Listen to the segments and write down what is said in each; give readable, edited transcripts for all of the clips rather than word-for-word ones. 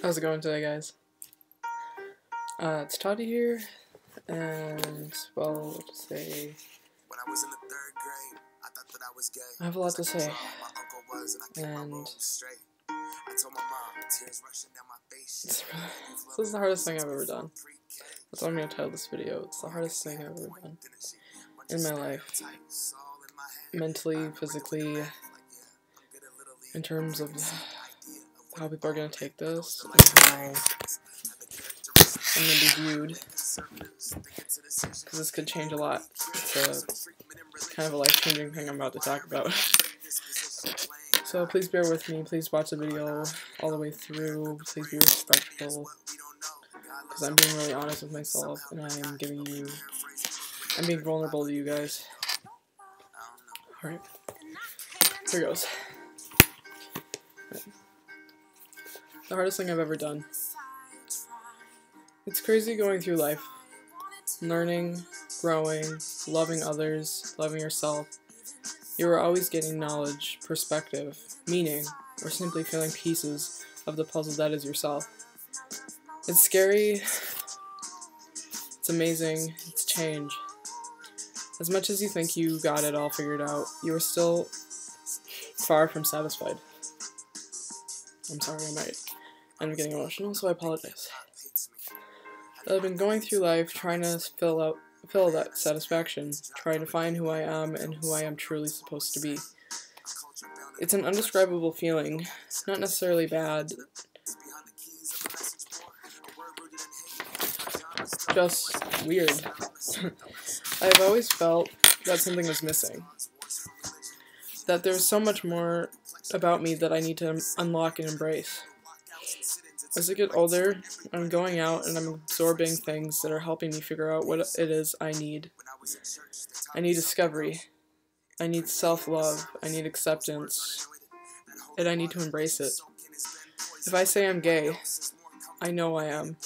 How's it going today, guys? It's Toddy here, and, well, what to say, I have a lot to say, and this is the hardest thing I've ever done. That's what I'm going to title this video. It's the hardest thing I've ever done in my life, mentally, physically, in terms of how people are going to take this, and how I'm going to be viewed, because this could change a lot. It's kind of a life-changing thing I'm about to talk about. So please bear with me, please watch the video all the way through, please be respectful, because I'm being really honest with myself, and I'm being vulnerable to you guys. Alright, here goes. The hardest thing I've ever done. It's crazy going through life, learning, growing, loving others, loving yourself. You are always getting knowledge, perspective, meaning, or simply filling pieces of the puzzle that is yourself. It's scary, it's amazing, it's change. As much as you think you got it all figured out, you are still far from satisfied. I'm sorry, I'm getting emotional, so I apologize. I've been going through life trying to fill that satisfaction, trying to find who I am and who I am truly supposed to be. It's an indescribable feeling, not necessarily bad, just weird. I've always felt that something was missing, that there's so much more about me that I need to unlock and embrace. As I get older, I'm going out and I'm absorbing things that are helping me figure out what it is I need. I need discovery. I need self-love. I need acceptance. And I need to embrace it. If I say I'm gay, I know I am.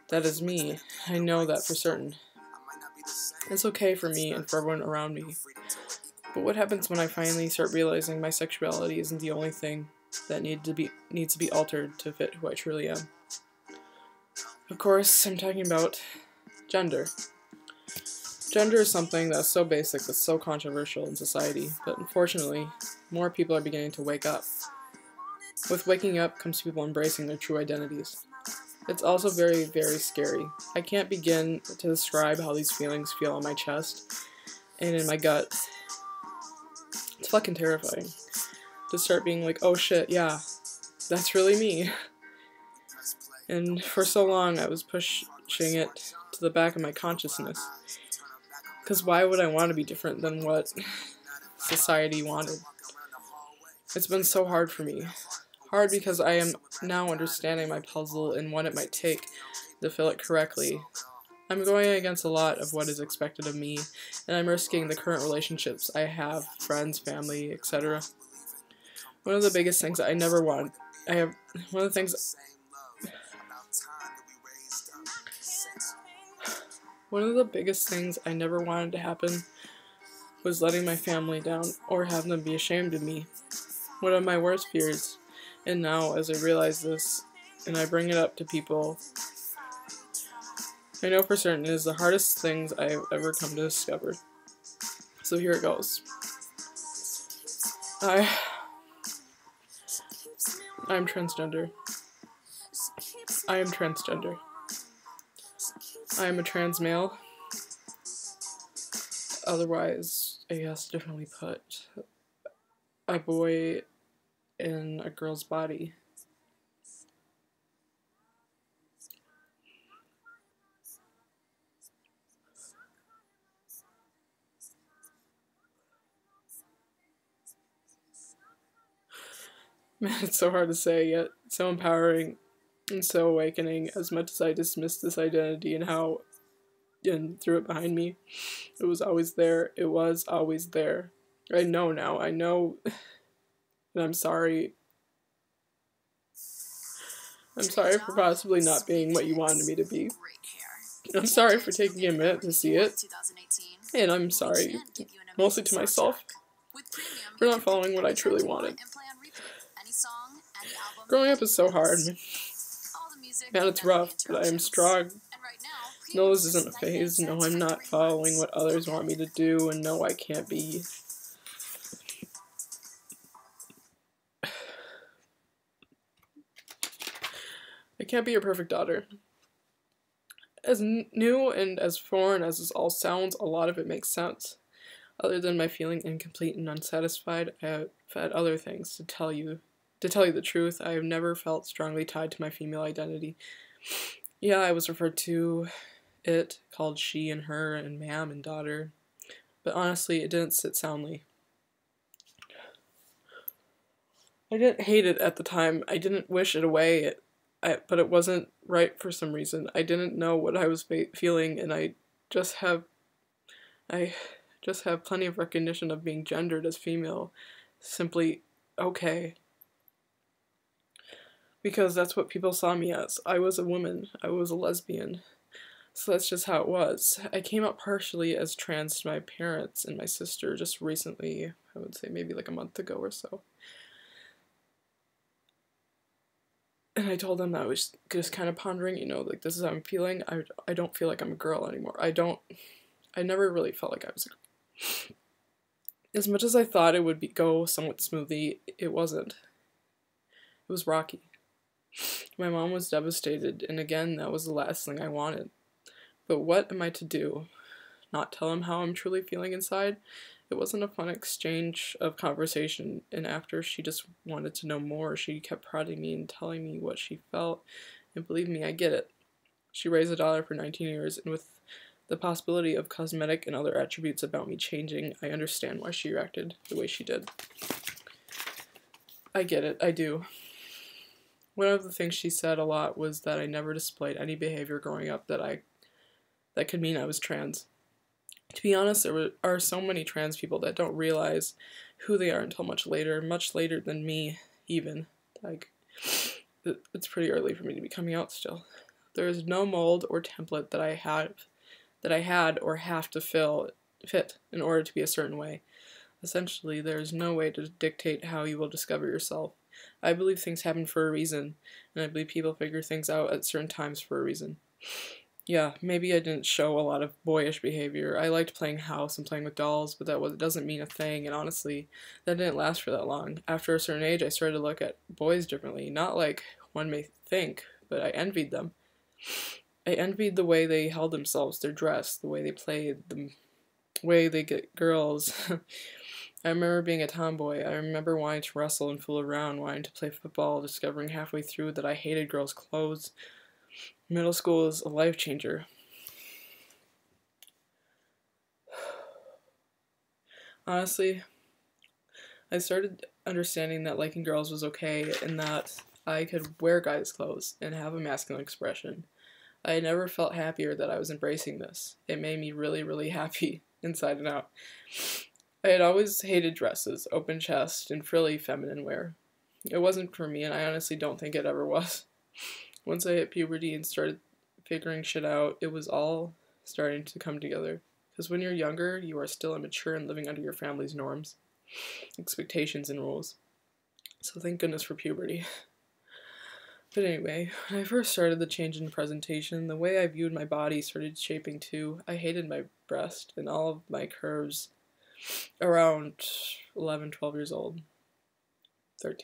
That is me. I know that for certain. It's okay for me and for everyone around me. But what happens when I finally start realizing my sexuality isn't the only thing that needs to be altered to fit who I truly am? Of course, I'm talking about gender. Gender is something that's so basic, that's so controversial in society, but unfortunately, more people are beginning to wake up. With waking up comes people embracing their true identities. It's also very, very scary. I can't begin to describe how these feelings feel on my chest and in my gut. It's fucking terrifying to start being like, oh shit, yeah, that's really me. And for so long I was pushing it to the back of my consciousness. Because why would I want to be different than what society wanted? It's been so hard for me. Hard because I am now understanding my puzzle and what it might take to fill it correctly. I'm going against a lot of what is expected of me, and I'm risking the current relationships I have, friends, family, etc. One of the biggest things I never want, one of the biggest things I never wanted to happen was letting my family down or having them be ashamed of me. One of my worst fears, and now as I realize this and I bring it up to people, I know for certain it is the hardest things I've ever come to discover. So here it goes. I'm transgender. I am transgender. I am a trans male. Otherwise, I guess differently put, a boy in a girl's body. Man, it's so hard to say, yet so empowering and so awakening. As much as I dismissed this identity and threw it behind me, it was always there. It was always there. I know now. I know, and I'm sorry. I'm sorry for possibly not being what you wanted me to be. I'm sorry for taking a minute to see it. And I'm sorry, mostly to myself, for not following what I truly wanted. Growing up is so hard. Man, it's rough, but I am strong. No, this isn't a phase. No, I'm not following what others want me to do, and no, I can't be. I can't be your perfect daughter. As new and as foreign as this all sounds, a lot of it makes sense. Other than my feeling incomplete and unsatisfied, I have had other things to tell you. To tell you the truth, I have never felt strongly tied to my female identity. Yeah, I was referred to it, called she and her and ma'am and daughter, but honestly, it didn't sit soundly. I didn't hate it at the time. I didn't wish it away, but it wasn't right for some reason. I didn't know what I was feeling, and I just have plenty of recognition of being gendered as female. Simply okay. Because that's what people saw me as. I was a woman. I was a lesbian. So that's just how it was. I came out partially as trans to my parents and my sister just recently. I would say maybe like a month ago or so. And I told them that I was just kind of pondering, like, this is how I'm feeling. I don't feel like I'm a girl anymore. I never really felt like I was a girl. As much as I thought it would go somewhat smoothly, it wasn't. It was rocky. My mom was devastated, and again, that was the last thing I wanted. But what am I to do? Not tell him how I'm truly feeling inside? It wasn't a fun exchange of conversation, and after she just wanted to know more, she kept prodding me and telling me what she felt, and believe me, I get it. She raised a daughter for 19 years, and with the possibility of cosmetic and other attributes about me changing, I understand why she reacted the way she did. I get it, I do. One of the things she said a lot was that I never displayed any behavior growing up that could mean I was trans. To be honest, there are so many trans people that don't realize who they are until much later than me, even. Like, it's pretty early for me to be coming out still. There is no mold or template that I had or have to fit in order to be a certain way. Essentially, there is no way to dictate how you will discover yourself. I believe things happen for a reason, and I believe people figure things out at certain times for a reason. Yeah, maybe I didn't show a lot of boyish behavior. I liked playing house and playing with dolls, but that doesn't mean a thing, and honestly, that didn't last for that long. After a certain age, I started to look at boys differently, not like one may think, but I envied them. I envied the way they held themselves, their dress, the way they played, the way they get girls. I remember being a tomboy. I remember wanting to wrestle and fool around, wanting to play football, discovering halfway through that I hated girls' clothes. Middle school is a life changer. Honestly, I started understanding that liking girls was okay and that I could wear guys' clothes and have a masculine expression. I had never felt happier that I was embracing this. It made me really, really happy inside and out. I had always hated dresses, open chest, and frilly feminine wear. It wasn't for me, and I honestly don't think it ever was. Once I hit puberty and started figuring shit out, it was all starting to come together. Because when you're younger, you are still immature and living under your family's norms, expectations, and rules. So thank goodness for puberty. But anyway, when I first started the change in presentation, the way I viewed my body started shaping too. I hated my breast and all of my curves around 11, 12 years old.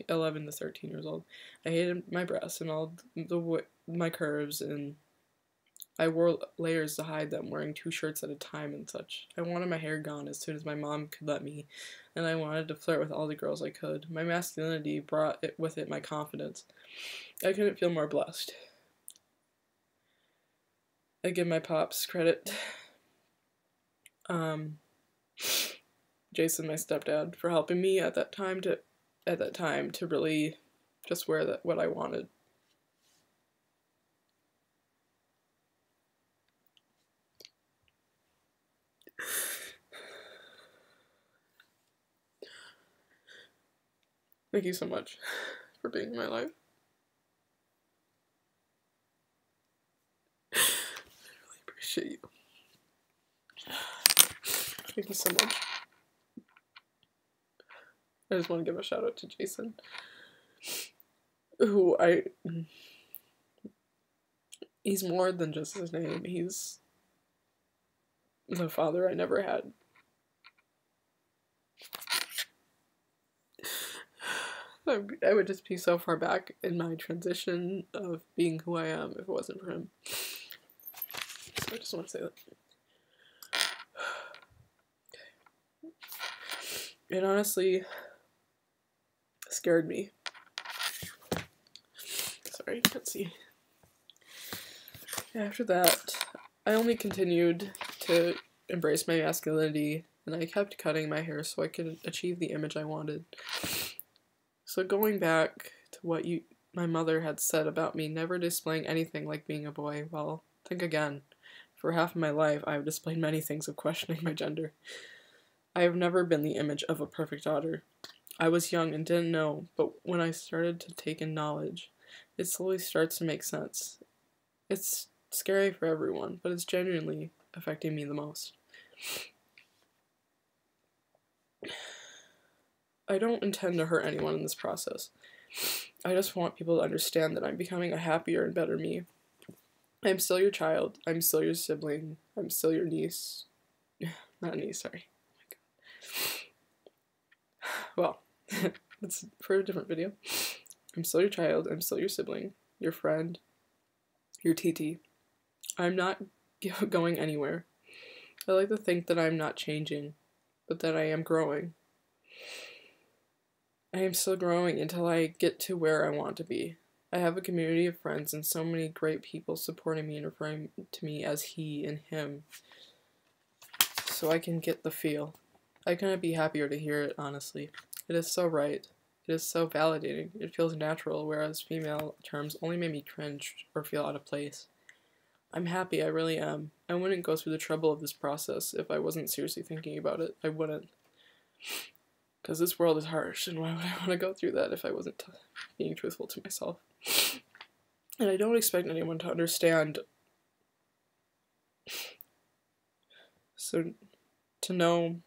11 to 13 years old. I hated my breasts and all my curves, and I wore layers to hide them, wearing 2 shirts at a time and such. I wanted my hair gone as soon as my mom could let me, and I wanted to flirt with all the girls I could. My masculinity brought with it my confidence. I couldn't feel more blessed. I give my pops credit. Jason, my stepdad, for helping me at that time to really just wear what I wanted. Thank you so much for being in my life. I really appreciate you. Thank you so much. I just want to give a shout out to Jason. who he's more than just his name. He's the father I never had. I would just be so far back in my transition of being who I am if it wasn't for him. So I just want to say that. It honestly scared me. Sorry, can't see. After that, I only continued to embrace my masculinity, and I kept cutting my hair so I could achieve the image I wanted. So going back to what my mother had said about me never displaying anything like being a boy, well, think again. For half of my life, I have displayed many things of questioning my gender. I have never been the image of a perfect daughter. I was young and didn't know, but when I started to take in knowledge, it slowly starts to make sense. It's scary for everyone, but it's genuinely affecting me the most. I don't intend to hurt anyone in this process. I just want people to understand that I'm becoming a happier and better me. I'm still your child. I'm still your sibling. I'm still your niece. Not niece, sorry. Well, that's for a different video. I'm still your child, I'm still your sibling, your friend, your TT. I'm not going anywhere. I like to think that I'm not changing, but that I am growing. I am still growing until I get to where I want to be. I have a community of friends and so many great people supporting me and referring to me as he and him, so I can get the feel. I couldn't be happier to hear it, honestly. It is so right. It is so validating. It feels natural, whereas female terms only made me cringe or feel out of place. I'm happy, I really am. I wouldn't go through the trouble of this process if I wasn't seriously thinking about it. I wouldn't. Because this world is harsh, and why would I want to go through that if I wasn't being truthful to myself? And I don't expect anyone to understand. So, to know,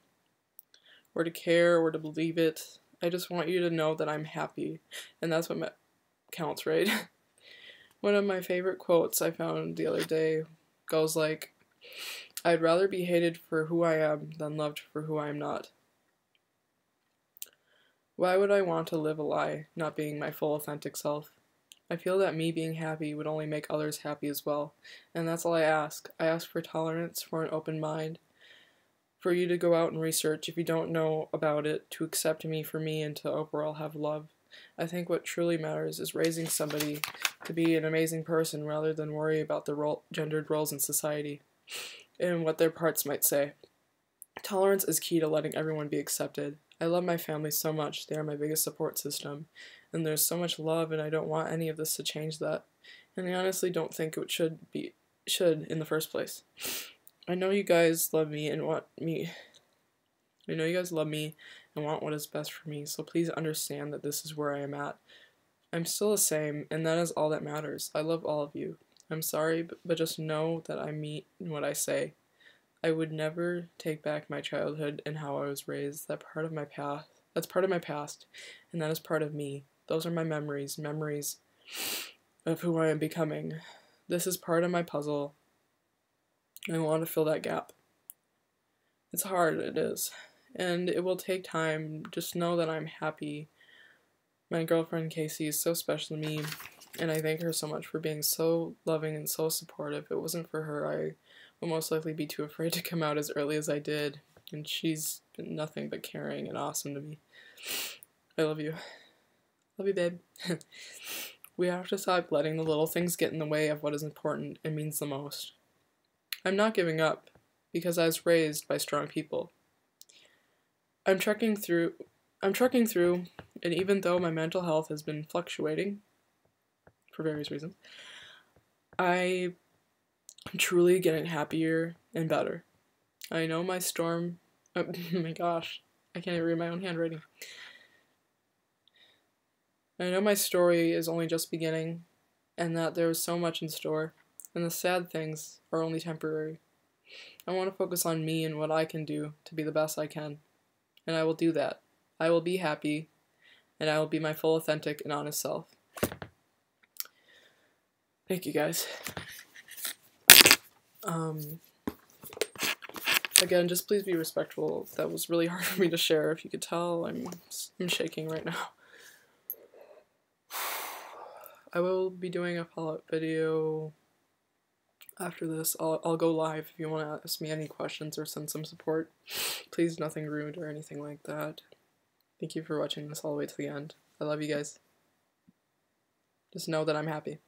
or to care, or to believe it, I just want you to know that I'm happy, and that's what counts, right? One of my favorite quotes I found the other day goes like, I'd rather be hated for who I am than loved for who I am not. Why would I want to live a lie, not being my full authentic self? I feel that me being happy would only make others happy as well, and that's all I ask. I ask for tolerance, for an open mind, for you to go out and research if you don't know about it, to accept me for me, and to overall have love. I think what truly matters is raising somebody to be an amazing person rather than worry about the gendered roles in society and what their parts might say. Tolerance is key to letting everyone be accepted. I love my family so much. They are my biggest support system. And there's so much love, and I don't want any of this to change that. And I honestly don't think it should in the first place. I know you guys love me and want me. I know you guys love me and want what is best for me, so please understand that this is where I am at. I'm still the same, and that is all that matters. I love all of you. I'm sorry, but just know that I mean what I say. I would never take back my childhood and how I was raised. That's part of my past, and that is part of me. Those are my memories of who I am becoming. This is part of my puzzle. I want to fill that gap. It's hard, it is, and it will take time. Just know that I'm happy. My girlfriend Casey is so special to me, and I thank her so much for being so loving and so supportive. If it wasn't for her, I would most likely be too afraid to come out as early as I did, and she's been nothing but caring and awesome to me. I love you. Love you, babe. We have to stop letting the little things get in the way of what is important and means the most. I'm not giving up, because I was raised by strong people. I'm trucking through, and even though my mental health has been fluctuating, for various reasons, I'm truly getting happier and better. I know my storm, oh my gosh, I can't even read my own handwriting. I know my story is only just beginning, and that there is so much in store, and the sad things are only temporary. I want to focus on me and what I can do to be the best I can, and I will do that. I will be happy, and I will be my full, authentic, and honest self. Thank you guys. Again, just please be respectful. That was really hard for me to share. If you could tell, I'm shaking right now. I will be doing a follow-up video after this. I'll go live if you want to ask me any questions or send some support. Please, nothing rude or anything like that. Thank you for watching this all the way to the end. I love you guys. Just know that I'm happy.